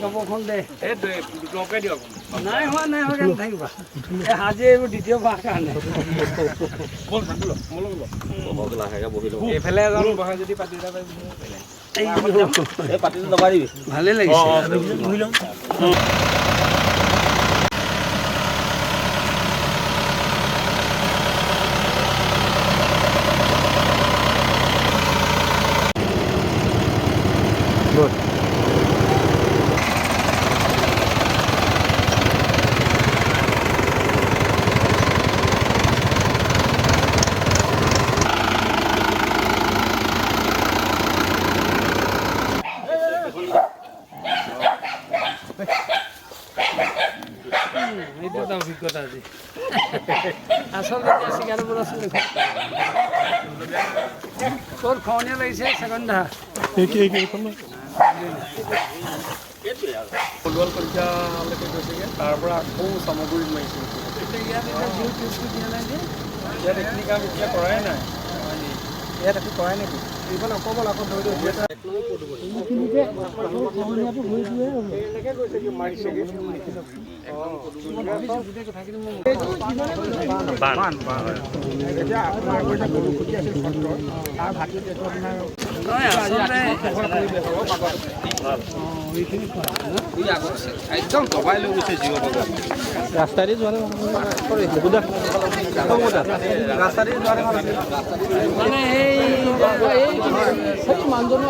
কাপোৰখন দে নাই হোৱা কাৰণে থাকিবা আজি এইবোৰ দ্বিতীয়বাৰ কাৰণে এইফালে এজন বহে যদি পাতি ভালেই লাগিছে অভিজ্ঞতা আজি আচলতে চিকাৰবোৰ আছিলে ক'ত খৰণীয়া লাগিছে ছেকেণ্ডা ফুটবল কলিতালৈকে গৈছেগৈ তাৰ পৰা আকৌ চামগুৰিত মাৰিছে ইয়াত এইখিনি কাম এতিয়া কৰাই নাই ইয়াত একো কৰাই নেকি এইখন অকমান আকৌ ধৰি মাৰিছেগৈ একদম দবাই লৈ গৈছে জিঅ' ৰাস্তাৰে যোৱা ৰাস্তাৰে মানে সেই মানুহজনো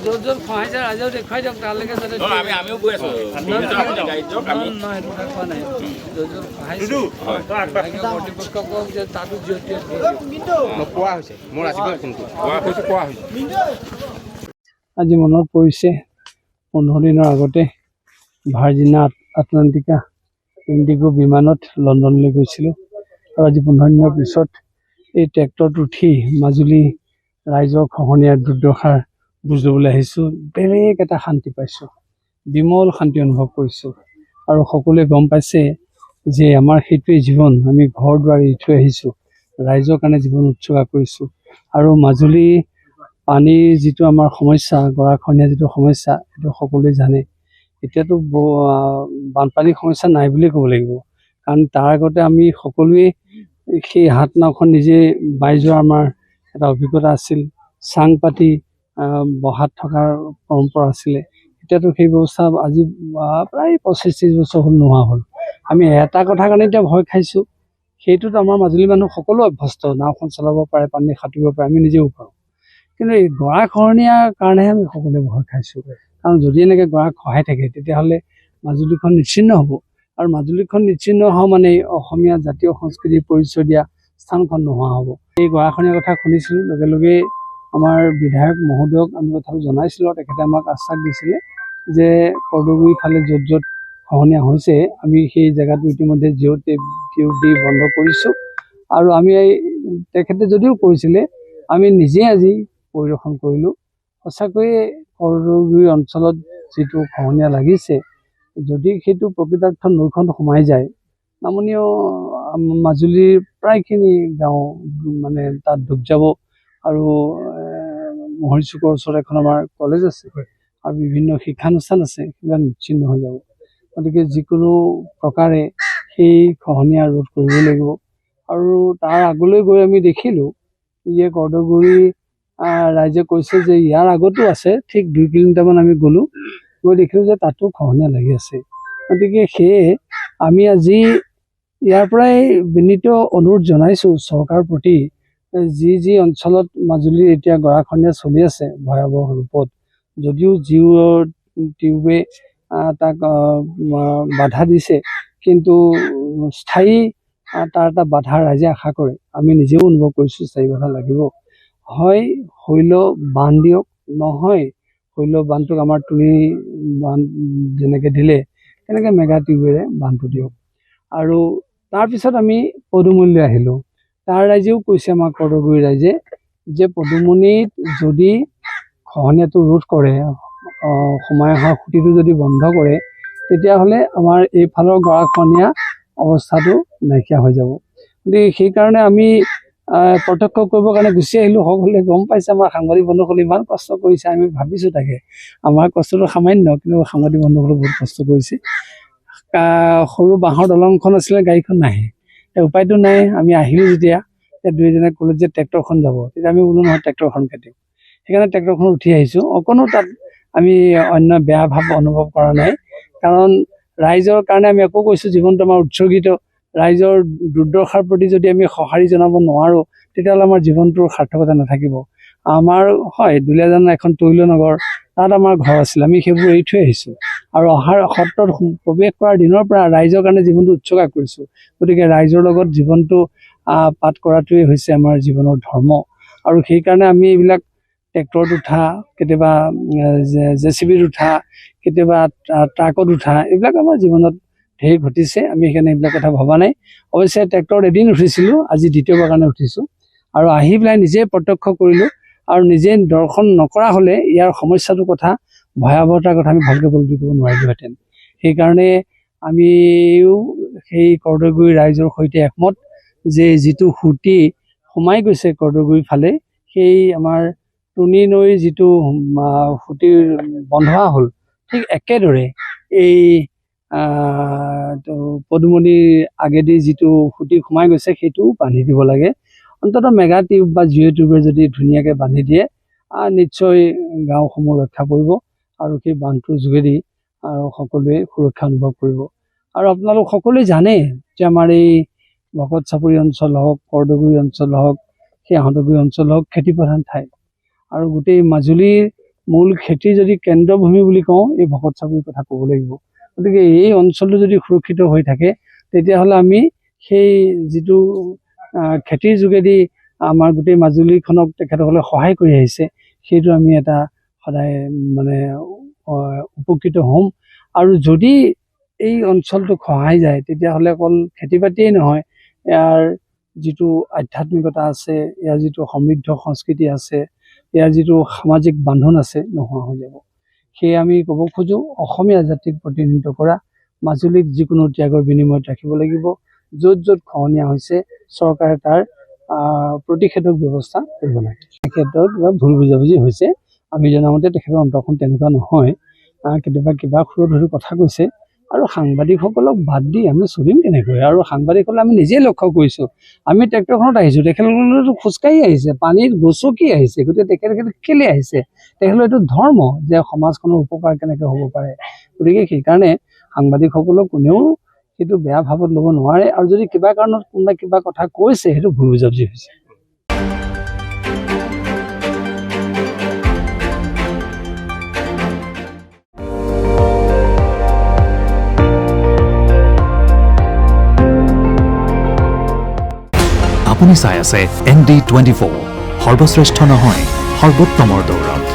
য'ত য'ত খহাইছে ৰাইজেও দেখুৱাই দিয়ক তালৈকে যাতে আমিও গৈ আছো খোৱা নাই য'ত য'ত খহাইছে কৰ্তৃপক্ষকক যে তাতো কোৱা হৈছে মোৰ ৰাতিপুৱা কোৱা হৈছে আজি মনত পৰিছে 15 দিনৰ আগতে ভাৰ্জিনা আটলাণ্টিকা ইণ্ডিগো বিমানত লণ্ডনলৈ গৈছিলোঁ আৰু আজি 15 দিনৰ পিছত এই ট্ৰেক্টৰত উঠি মাজুলী ৰাইজৰ খহনীয়াৰ দুৰ্দশাৰ বুজ ল'বলৈ আহিছোঁ বেলেগ এটা শান্তি পাইছোঁ বিমল শান্তি অনুভৱ কৰিছোঁ আৰু সকলোৱে গম পাইছে যে আমাৰ সেইটোৱেই জীৱন আমি ঘৰ দুৱাৰ এৰি থৈ আহিছোঁ ৰাইজৰ কাৰণে জীৱন উৎসৰ্গা কৰিছোঁ আৰু মাজুলী পানীৰ যিটো আমাৰ সমস্যা গৰাখহনীয়া যিটো সমস্যা সেইটো সকলোৱে জানে এতিয়াতো বানপানীৰ সমস্যা নাই বুলি ক'ব লাগিব কাৰণ তাৰ আগতে আমি সকলোৱে সেই হাত নাওখন নিজে বাই যোৱা আমাৰ এটা অভিজ্ঞতা আছিল চাং পাতি বহাত থকাৰ পৰম্পৰা আছিলে এতিয়াতো সেই ব্যৱস্থা আজি প্ৰায় 25-30 বছৰ হ'ল নোহোৱা হ'ল আমি এটা কথা কাৰণে এতিয়া ভয় খাইছোঁ সেইটোত আমাৰ মাজুলী মানুহ সকলো অভ্যস্ত নাওখন চলাব পাৰে পানী সাঁতুৰিব পাৰে আমি নিজেও পাৰোঁ কিন্তু এই গৰাখহনীয়াৰ কাৰণেহে আমি সকলোৱে ভয় খাইছোঁ কাৰণ যদি এনেকৈ গৰা খহাই থাকে তেতিয়াহ'লে মাজুলীখন নিশ্চিন্ন হ'ব আৰু মাজুলীখন নিশ্চিন্ন হোৱা মানে অসমীয়া জাতীয় সংস্কৃতিৰ পৰিচয় দিয়া স্থানখন নোহোৱা হ'ব এই গৰাখহনীয়াৰ কথা শুনিছিলোঁ লগে লগে আমাৰ বিধায়ক মহোদয়ক আমি কথাটো জনাইছিলোঁ তেখেতে আমাক আশ্বাস দিছিলে যে কৰ্দগুৰি ফালে য'ত য'ত খহনীয়া হৈছে আমি সেই জেগাটো ইতিমধ্যে জিঅ' টিউব দি বন্ধ কৰিছোঁ আৰু আমি তেখেতে যদিও কৈছিলে আমি নিজে আজি পৰিদৰ্শন কৰিলোঁ সঁচাকৈয়ে কৰ্দগুৰি অঞ্চলত যিটো খহনীয়া লাগিছে যদি সেইটো প্ৰকৃতাৰ্থ নৈখন সোমাই যায় নামনীয় মাজুলীৰ প্ৰায়খিনি গাঁও মানে তাত ডুব যাব আৰু মহৰীচুকৰ ওচৰত এখন আমাৰ কলেজ আছে আৰু বিভিন্ন শিক্ষানুষ্ঠান আছে সেইবিলাক নিশ্চিন্ন হৈ যাব গতিকে যিকোনো প্ৰকাৰে সেই খহনীয়া ৰোধ কৰিব লাগিব আৰু তাৰ আগলৈ গৈ আমি দেখিলোঁ যে কৰ্দগুৰি ৰাইজে কৈছে যে ইয়াৰ আগতো আছে ঠিক 2 কিলোমিটাৰমান আমি গ'লোঁ গৈ দেখিলোঁ যে তাতো খহনীয়া লাগি আছে গতিকে সেয়ে আমি আজি ইয়াৰ পৰাই বিনীত অনুৰোধ জনাইছোঁ চৰকাৰৰ প্ৰতি যি অঞ্চলত মাজুলীৰ এতিয়া গৰাখহনীয়া চলি আছে ভয়াৱহ ৰূপত যদিও জিঅ' টিউবে তাক বাধা দিছে কিন্তু স্থায়ী তাৰ এটা বাধা ৰাইজে আশা কৰে আমি নিজেও অনুভৱ কৰিছোঁ স্থায়ী বাধা লাগিব হয় শৈল বান্ধ দিয়ক নহয় শৈল বান্ধটোক আমাৰ তুলি বান্ধ যেনেকৈ দিলে তেনেকৈ মেগা টিউবেৰে বান্ধটো দিয়ক আৰু তাৰপিছত আমি পদুমণিলৈ আহিলোঁ তাৰ ৰাইজেও কৈছে আমাৰ কৰ্দগুৰি ৰাইজে যে পদুমণিত যদি খহনীয়াটো ৰোধ কৰে সোমাই অহা খুঁটিটো যদি বন্ধ কৰে তেতিয়াহ'লে আমাৰ এইফালৰ গৰাখহনীয়া অৱস্থাটো নাইকিয়া হৈ যাব গতিকে সেইকাৰণে আমি প্ৰত্যক্ষ কৰিবৰ কাৰণে গুচি আহিলোঁ। সকলোৱে গম পাইছে আমাৰ সাংবাদিক বন্ধুসকলে ইমান কষ্ট কৰিছে। আমি ভাবিছোঁ তাকে আমাৰ কষ্টটো সামান্য, কিন্তু সাংবাদিক বন্ধুসকলে বহুত কষ্ট কৰিছে। সৰু বাঁহৰ দলংখন আছিলে, গাড়ীখন নাহে, উপায়টো নাই। আমি আহিলোঁ যেতিয়া দুইজনে ক'লো যে ট্ৰেক্টৰখন যাব, তেতিয়া আমি বোলো নহয় ট্ৰেক্টৰখন কাটিম। সেইকাৰণে ট্ৰেক্টৰখন উঠি আহিছোঁ। অকণো তাত আমি অন্য বেয়া ভাৱ অনুভৱ কৰা নাই, কাৰণ ৰাইজৰ কাৰণে আমি আকৌ কৈছোঁ জীৱনটো আমাৰ উৎসৰ্গিত। ৰাইজৰ দুৰ্দশাৰ প্ৰতি যদি আমি সঁহাৰি জনাব নোৱাৰোঁ, তেতিয়াহ'লে আমাৰ জীৱনটোৰ সাৰ্থকতা নাথাকিব। আমাৰ হয় দুলীয়াজান এখন তৈল নগৰ, তাত আমাৰ ঘৰ আছিল, আমি সেইবোৰ এৰি থৈ আহিছোঁ আৰু অহাৰ সত্ৰত প্ৰৱেশ কৰাৰ দিনৰ পৰা ৰাইজৰ কাৰণে জীৱনটো উৎসৰ্গা কৰিছোঁ। গতিকে ৰাইজৰ লগত জীৱনটো পাত কৰাটোৱেই হৈছে আমাৰ জীৱনৰ ধৰ্ম। আৰু সেইকাৰণে আমি এইবিলাক ট্ৰেক্টৰত উঠা, কেতিয়াবা JCBত উঠা, কেতিয়াবা ট্ৰাকত উঠা, এইবিলাক আমাৰ জীৱনত ঢেৰ ঘটিছে। আমি সেইকাৰণে এইবিলাক কথা ভবা নাই। অৱশ্যে ট্ৰেক্টৰত এদিন উঠিছিলোঁ, আজি দ্বিতীয়বাৰ কাৰণে উঠিছোঁ আৰু আহি পেলাই নিজে প্ৰত্যক্ষ কৰিলোঁ। আৰু নিজে দৰ্শন নকৰা হ'লে ইয়াৰ সমস্যাটোৰ কথা, ভয়াৱহতাৰ কথা আমি ভালকৈ উপলব্ধি কৰিব নোৱাৰিলোহেঁতেন। সেইকাৰণে আমিও সেই কৰ্দৈগুৰি ৰাইজৰ সৈতে একমত যে যিটো সুঁতি সোমাই গৈছে কৰ্দৈগুৰিৰ ফালে, সেই আমাৰ টুনি নৈৰ যিটো সুঁতি বন্ধোৱা হ'ল, ঠিক একেদৰে এই পদুমণিৰ আগেদি যিটো সুঁতি সোমাই গৈছে সেইটোও বান্ধি দিব লাগে। অন্ততঃ মেগা টিউব বা জিঅ' টিউবে যদি ধুনীয়াকৈ বান্ধি দিয়ে, নিশ্চয় গাঁওসমূহ ৰক্ষা পৰিব আৰু সেই বান্ধটোৰ যোগেদি আৰু সকলোৱে সুৰক্ষা অনুভৱ কৰিব। আৰু আপোনালোক সকলোৱে জানে যে আমাৰ এই ভকত চাপৰি অঞ্চল হওক, কৰ্দৈগুৰি অঞ্চল হওক, সেই আহঁতগুৰি অঞ্চল হওক, খেতিপ্ৰধান ঠাই আৰু গোটেই মাজুলীৰ মূল খেতিৰ যদি কেন্দ্ৰভূমি বুলি কওঁ, এই ভকত চাপৰিৰ কথা ক'ব লাগিব। গতিকে এই অঞ্চলটো যদি সুৰক্ষিত হৈ থাকে, তেতিয়াহ'লে আমি সেই যিটো খেতিৰ যোগেদি আমাৰ গোটেই মাজুলীখনক তেখেতসকলে সহায় কৰি আহিছে, সেইটো আমি এটা সদায় মানে উপকৃত হ'ম। আৰু যদি এই অঞ্চলটোক সহায় যায়, তেতিয়াহ'লে অকল খেতি বাতিয়েই নহয়, ইয়াৰ যিটো আধ্যাত্মিকতা আছে, ইয়াৰ যিটো সমৃদ্ধ সংস্কৃতি আছে, ইয়াৰ যিটো সামাজিক বান্ধোন আছে, নোহোৱা হৈ যাব। সেয়ে আমি ক'ব খোজোঁ, অসমীয়া জাতিক প্ৰতিনিধিত্ব কৰা মাজুলীক যিকোনো ত্যাগৰ বিনিময়ত ৰাখিব লাগিব। য'ত য'ত খহনীয়া হৈছে, চৰকাৰে তাৰ প্ৰতিষেধক ব্যৱস্থা কৰিব লাগে। এই ক্ষেত্ৰত কিবা ভুল বুজাবুজি হৈছে। আমি জনামতে তেখেতৰ অন্তৰখন তেনেকুৱা নহয়। কেতিয়াবা কিবা সুৰত ধৰি কথা কৈছে। আৰু সাংবাদিকসকলক বাদ দি আমি চলিম কেনেকৈ? আৰু সাংবাদিকসকলে আমি নিজেই লক্ষ্য কৰিছোঁ, আমি ট্ৰেক্টৰখনত আহিছোঁ, তেখেতসকলেতো খোজকাঢ়ি আহিছে, পানীত গচকি আহিছে। গতিকে তেখেতসকলে কেলৈ আহিছে? তেখেতৰ এইটো ধৰ্ম যে সমাজখনৰ উপকাৰ কেনেকৈ হ'ব পাৰে। গতিকে সেইকাৰণে সাংবাদিকসকলক কোনেও সেইটো বেয়া ভাৱত ল'ব নোৱাৰে। আৰু যদি কিবা কাৰণত কোনোবাই কিবা কথা কৈছে, সেইটো ভুল বুজাবুজি হৈছে। আপুনি চাই আছে ND24, সৰ্বশ্ৰেষ্ঠ নহয়, সৰ্বোত্তমৰ দৌৰত।